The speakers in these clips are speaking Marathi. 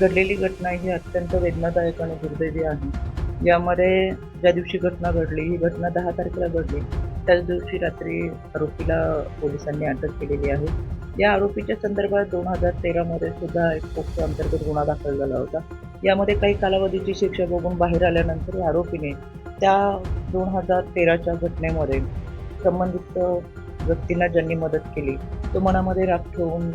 घडलेली घटना ही अत्यंत वेदनादायक आणि दुर्दैवी आहे. यामध्ये ज्या दिवशी घटना घडली, ही घटना 10 तारखेला घडली. त्याच दिवशी रात्री आरोपीला पोलिसांनी अटक केलेली आहे. या आरोपीच्या संदर्भात 2013 मध्ये सुद्धा एक पोक्सो अंतर्गत गुन्हा दाखल झाला होता. यामध्ये काही कालावधीची शिक्षा भोगून बाहेर आल्यानंतर या आरोपीने त्या 2013च्या घटनेमध्ये संबंधित व्यक्तींना ज्यांनी मदत केली, तो मनामध्ये राग ठेवून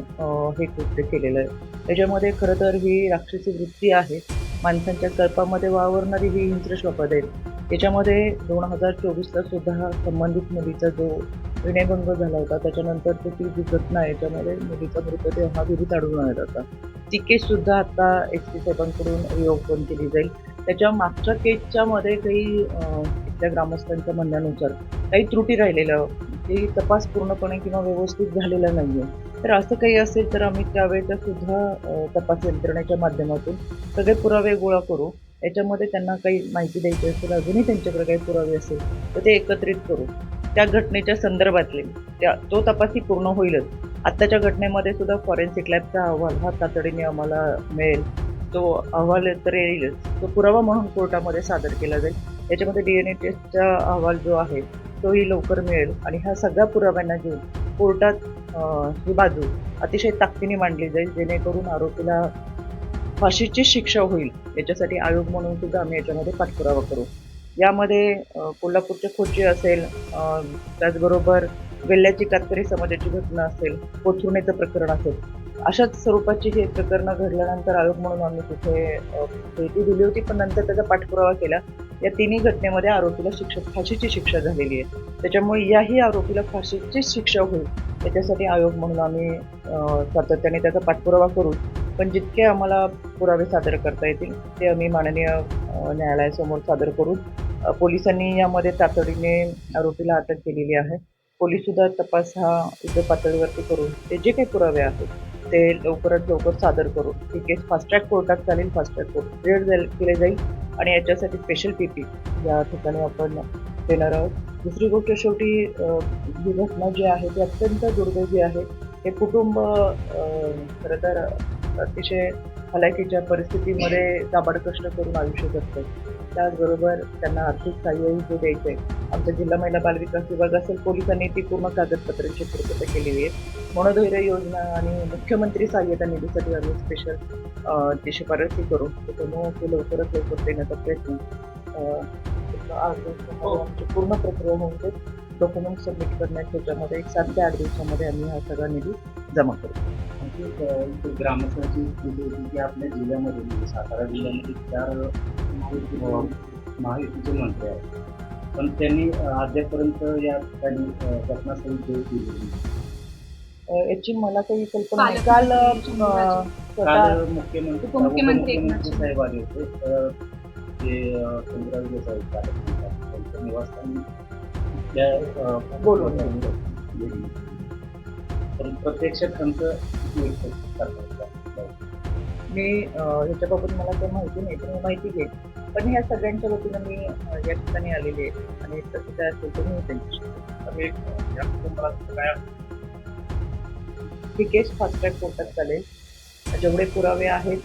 हे कृत्य केलेलं आहे. त्याच्यामध्ये खरं तर ही राक्षसी वृत्ती आहे. माणसांच्या कल्पामध्ये वावरणारी ही हिंस्र स्वभाव आहे. त्याच्यामध्ये 2024ला सुद्धा संबंधित मुलीचा जो विनयभंग झाला होता, त्याच्यानंतर ती जी घटना आहे, त्याच्यामध्ये मुलीचा मृतदेह हा विहिरीत आढळून आला होता. ती केससुद्धा आता एस-पी साहेबांकडून रिओपन केली जाईल. त्याच्या मागच्या केसच्या मध्ये काही इथल्या ग्रामस्थांच्या म्हणण्यानुसार काही त्रुटी राहिलेल्या, की तपास पूर्णपणे किंवा व्यवस्थित झालेला नाहीये. तर असं काही असेल तर आम्ही त्यावेळेचा सुद्धा तपास यंत्रणेच्या माध्यमातून सगळे पुरावे गोळा करू. याच्यामध्ये त्यांना काही माहिती द्यायची असेल, अजूनही त्यांच्याकडे काही पुरावे असेल, तर ते एकत्रित करू. त्या घटनेच्या संदर्भातले तो तपासही पूर्ण होईलच. आत्ताच्या घटनेमध्ये सुद्धा फॉरेन्सिक लॅबचा अहवाल हा तातडीने आम्हाला मिळेल. तो अहवाल तर येईलच. तो पुरावा म्हणून कोर्टामध्ये सादर केला जाईल. याच्यामध्ये DNA टेस्टचा अहवाल जो आहे, तोही लवकर मिळेल आणि ह्या सगळ्या पुराव्यांना घेऊन कोर्टात ही बाजू अतिशय ताकदीने मांडली जाईल, जेणेकरून आरोपीला फाशीची शिक्षा होईल. याच्यासाठी आयोग म्हणून सुद्धा आम्ही याच्यामध्ये पाठपुरावा करू. यामध्ये कोल्हापूरचे खोचे असेल, त्याचबरोबर वेल्ल्याची कातकरी समाजाची घटना असेल, कोथरुणेचं प्रकरण असेल, अशाच स्वरूपाची ही प्रकरणं घडल्यानंतर आयोग म्हणून आम्ही तिथे भेटी दिली होती, पण नंतर त्याचा पाठपुरावा केला. या तिन्ही घटनेमध्ये आरोपीला फाशीची शिक्षा झालेली आहे. त्याच्यामुळे याही आरोपीला फाशीची शिक्षा होईल, याच्यासाठी आयोग म्हणून आम्ही सातत्याने त्याचा पाठपुरावा करू. पण जितके आम्हाला पुरावे सादर करता येतील ते आम्ही माननीय न्यायालयासमोर सादर करू. पोलिसांनी यामध्ये तातडीने आरोपीला अटक केलेली आहे. पोलीससुद्धा तपास हा युद्ध पातळीवरती करून ते जे काही पुरावे आहेत ते लवकरात लवकर सादर करू. ही केस फास्ट ट्रॅक कोर्टात चालेल, फास्ट ट्रॅक कोर्ट केले जाईल आणि याच्यासाठी स्पेशल PP या ठिकाणी आपण देणार आहोत. दुसरी गोष्ट शेवटी ही घटना जी आहे ती अत्यंत दुर्दैवी आहे. हे कुटुंब खरं तर अतिशय हलाखीच्या परिस्थितीमध्ये काबाड कष्ट करून आयुष्य जगतं. त्याचबरोबर त्यांना आर्थिक सहाय्यही जे द्यायचं आहे, आमचा जिल्हा महिला बालविकास विभाग असेल, पोलिसांनी ती पूर्ण कागदपत्रांची पूर्तता केलेली आहे. मनोधैर्य योजना आणि मुख्यमंत्री सहाय्यता निधीसाठी आम्ही स्पेशल ती शिफारसही करू. त्याच्यामुळे ते लवकरात लवकर देण्याचा प्रयत्न आमची पूर्ण प्रक्रिया होऊन ते डॉक्युमेंट सबमिट करण्याच्या याच्यामध्ये 7 ते 8 दिवसामध्ये आम्ही हा सगळा निधी जमा करू. ग्रामस्थांची स्थिती होती की आपल्या जिल्ह्यामध्ये म्हणजे सातारा जिल्ह्यामध्ये 4 महायुतीचे मंत्री आहेत, पण त्यांनी अद्यापर्यंत या ठिकाणी घटनास्थळी भेट दिली. याची मला काही कल्पना नाही. काल काल मुख्यमंत्री उपमुख्यमंत्री साहेब आले होते, जे चंद्रराव देसाई त्यांच्या निवासस्थानी बोलून पण प्रत्यक्षात त्यांचं मी ह्याच्याबाबत मला काही माहिती नाही, तर मी माहिती घेईन. पण ह्या सगळ्यांच्या वतीनं मी या ठिकाणी आलेली आहे आणि तसं काय असेल तर मी त्यांच्याशी ही केस फास्ट ट्रॅक कोर्टात चालेल. जेवढे पुरावे आहेत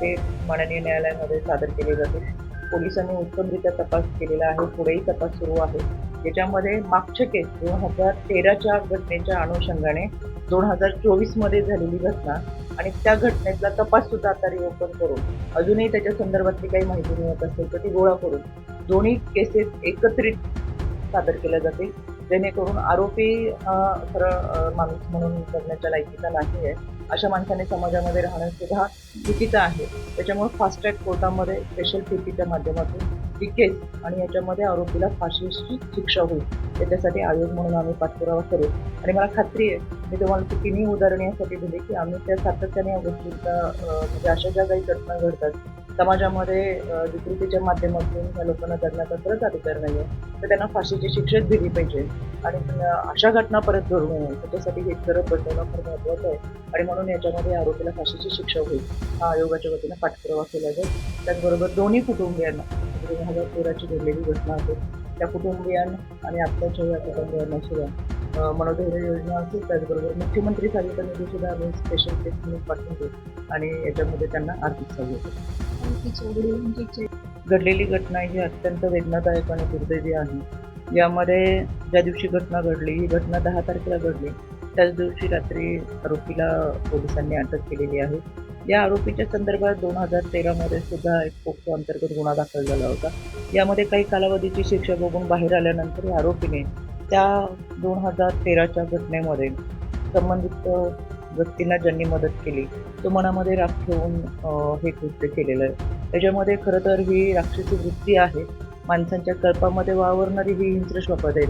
ते माननीय न्यायालयामध्ये सादर केले जातील. पोलिसांनी उत्तमरित्या तपास केलेला आहे, पुढेही तपास सुरू आहे. याच्यामध्ये मागचे केस 2013च्या घटनेच्या अनुषंगाने 2024 मध्ये झालेली घटना आणि त्या घटनेतला तपास सुद्धा आता रिओपन करून अजूनही त्याच्या संदर्भातली काही माहिती मिळत असेल तर ती गोळा करून दोन्ही केसेस एकत्रित सादर केल्या जातील, जेणेकरून आरोपी खरं माणूस म्हणून जगण्याच्या लायकीचा नाही आहे. अशा माणसाने समाजामध्ये राहणं सुद्धा चुकीचं आहे. त्याच्यामुळे फास्ट ट्रॅक कोर्टामध्ये स्पेशल PPच्या माध्यमातून ही केस आणि याच्यामध्ये आरोपीला फाशीची शिक्षा होईल, त्याच्यासाठी आयोग म्हणून आम्ही पाठपुरावा करू. आणि मला खात्री आहे, मी तुम्हाला तिन्ही उदाहरणे यासाठी दिली की आम्ही त्या सातत्याने या गोष्टींचा म्हणजे अशा ज्या काही घटना घडतात समाजामध्ये विकृतीच्या माध्यमातून या लोकांना जगण्याचा खरंच अधिकार नाही आहे, तर त्यांना फाशीची शिक्षाच दिली पाहिजे आणि अशा घटना परत घडू नये त्याच्यासाठी हे करत बसवणं फार महत्त्वाचं आहे. आणि म्हणून याच्यामध्ये आरोपीला फाशीची शिक्षा होईल हा आयोगाच्या वतीनं पाठपुरावा केला जाईल. त्याचबरोबर दोन्ही कुटुंबियांना 2013ची घडलेली घटना असेल त्या कुटुंबियांना आणि आत्ताच्या या कुटुंबियांना सुद्धा मनोधैर्य योजना असेल, त्याचबरोबर मुख्यमंत्री सहाय्यता निधी सुद्धा आम्ही स्पेशल केस म्हणून पाठवून देऊ आणि याच्यामध्ये त्यांना आर्थिक सहाय्य करू. घडलेली घटना ही अत्यंत वेदनादायक आणि दुर्दैवी आहे. यामध्ये ज्या दिवशी घटना घडली, ही घटना 10 तारखेला घडली. त्याच दिवशी रात्री आरोपीला पोलिसांनी अटक केलेली आहे. या आरोपीच्या संदर्भात 2013 मध्ये सुद्धा एक पोक्सो अंतर्गत गुन्हा दाखल झाला होता. यामध्ये काही कालावधीची शिक्षा भोगून बाहेर आल्यानंतर या आरोपीने त्या 2013च्या घटनेमध्ये संबंधित व्यक्तींना ज्यांनी मदत केली, तो मनामध्ये राग ठेवून हे कृत्य केलेलं आहे. त्याच्यामध्ये खरं तर ही राक्षसी वृत्ती आहे. माणसांच्या कल्पामध्ये वावरणारी ही हिंस्र स्वभाव आहे.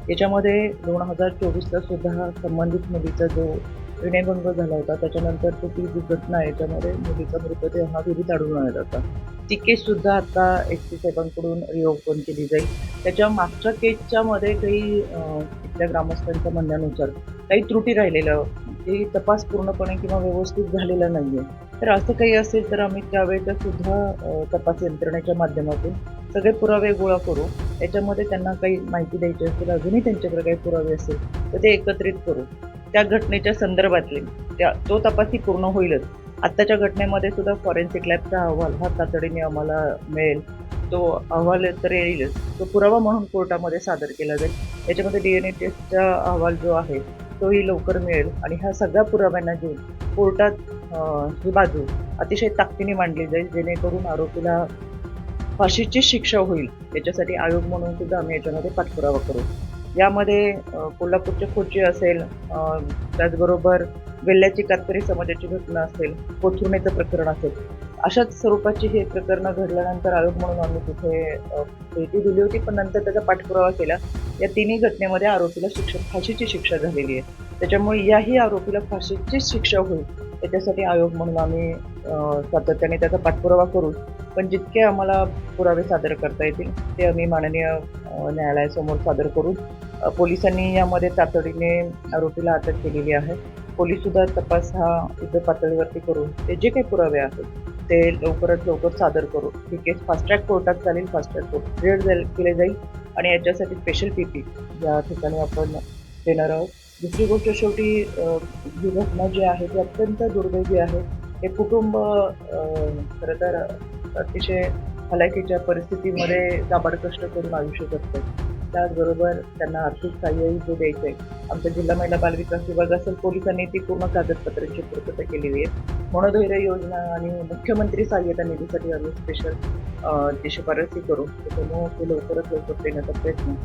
याच्यामध्ये 2024ला सुद्धा संबंधित मुलीचा जो विनयभंग झाला होता, त्याच्यानंतर ती जी घटना आहे, याच्यामध्ये मुलीचा मृतदेह हा विहिरीत आढळून आला होता. ती केस सुद्धा आता एस पी साहेबांकडून रिओपन केली जाईल. त्याच्या मागच्या केसच्या मध्ये काही इथल्या ग्रामस्थांच्या म्हणण्यानुसार काही त्रुटी राहिलेल्या, ते तपास पूर्णपणे किंवा व्यवस्थित झालेला नाहीये. तर असं काही असेल तर आम्ही त्यावेळेचा सुद्धा तपास यंत्रणेच्या माध्यमातून सगळे पुरावे गोळा करू. याच्यामध्ये त्यांना काही माहिती द्यायची असेल, अजूनही त्यांच्याकडे काही पुरावे असेल तर ते एकत्रित करू. त्या घटनेच्या संदर्भातले तो तपासही पूर्ण होईलच. आत्ताच्या घटनेमध्ये सुद्धा फॉरेन्सिक लॅबचा अहवाल हा तातडीने आम्हाला मिळेल. तो अहवाल तर येईलच, तो पुरावा म्हणून कोर्टामध्ये सादर केला जाईल. याच्यामध्ये DNA टेस्टचा अहवाल जो आहे तोही लवकर मिळेल आणि ह्या सगळ्या पुराव्यांना घेऊन कोर्टात ही बाजू अतिशय ताकदीने मांडली जाईल, जेणेकरून आरोपीला फाशीची शिक्षा होईल. याच्यासाठी आयोग म्हणून सुद्धा आम्ही याच्यामध्ये पाठपुरावा करू. यामध्ये कोल्हापूरचे खोची असेल, त्याचबरोबर वेल्ल्याची कातकरी समाजाची घटना असेल, कोथरुणेचं प्रकरण असेल, अशाच स्वरूपाची हे प्रकरणं घडल्यानंतर आयोग म्हणून आम्ही तिथे भेटी दिली होती, पण नंतर त्याचा पाठपुरावा केला. या तिन्ही घटनेमध्ये आरोपीला फाशीची शिक्षा झालेली आहे. त्याच्यामुळे याही आरोपीला फाशीची शिक्षा होईल याच्यासाठी आयोग म्हणून आम्ही सातत्याने त्याचा पाठपुरावा करू. पण जितके आम्हाला पुरावे सादर करता येतील ते आम्ही माननीय न्यायालयासमोर सादर करू. पोलिसांनी यामध्ये तातडीने आरोपीला अटक केलेली आहे. पोलीस सुद्धा तपास हा युद्ध पातळीवरती करून ते जे काही पुरावे आहेत ते लवकरात लवकर सादर करू. ही केस फास्ट ट्रॅक कोर्टात चालेल, फास्ट ट्रॅक कोर्ट क्लिअर केले जाईल आणि याच्यासाठी स्पेशल PP या ठिकाणी आपण देणार आहोत. दुसरी गोष्ट, शेवटी ही घटना जी आहे ती अत्यंत दुर्दैवी आहे. हे कुटुंब खरं तर अतिशय हलाखीच्या परिस्थितीमध्ये काबाड कष्ट करून आयुष्य जगतं. त्याचबरोबर त्यांना आर्थिक सहाय्यही जे द्यायचं आहे, आमच्या जिल्हा महिला बालविकास विभाग असेल, पोलिसांनी ती पूर्ण कागदपत्रांची पूर्तता केलेली आहे. मनोधैर्य योजना आणि मुख्यमंत्री सहाय्यता निधीसाठी आम्ही स्पेशल ती शिफारसी करू. त्याच्यामुळे ते लवकरात लवकर देण्याचा प्रयत्न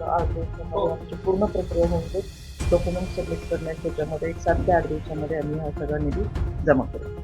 आमची पूर्ण प्रक्रिया होऊन डॉक्युमेंट सबमिट करण्यात त्याच्यामध्ये 7 ते 8 दिवसामध्ये आम्ही हा सगळा निधी जमा करू.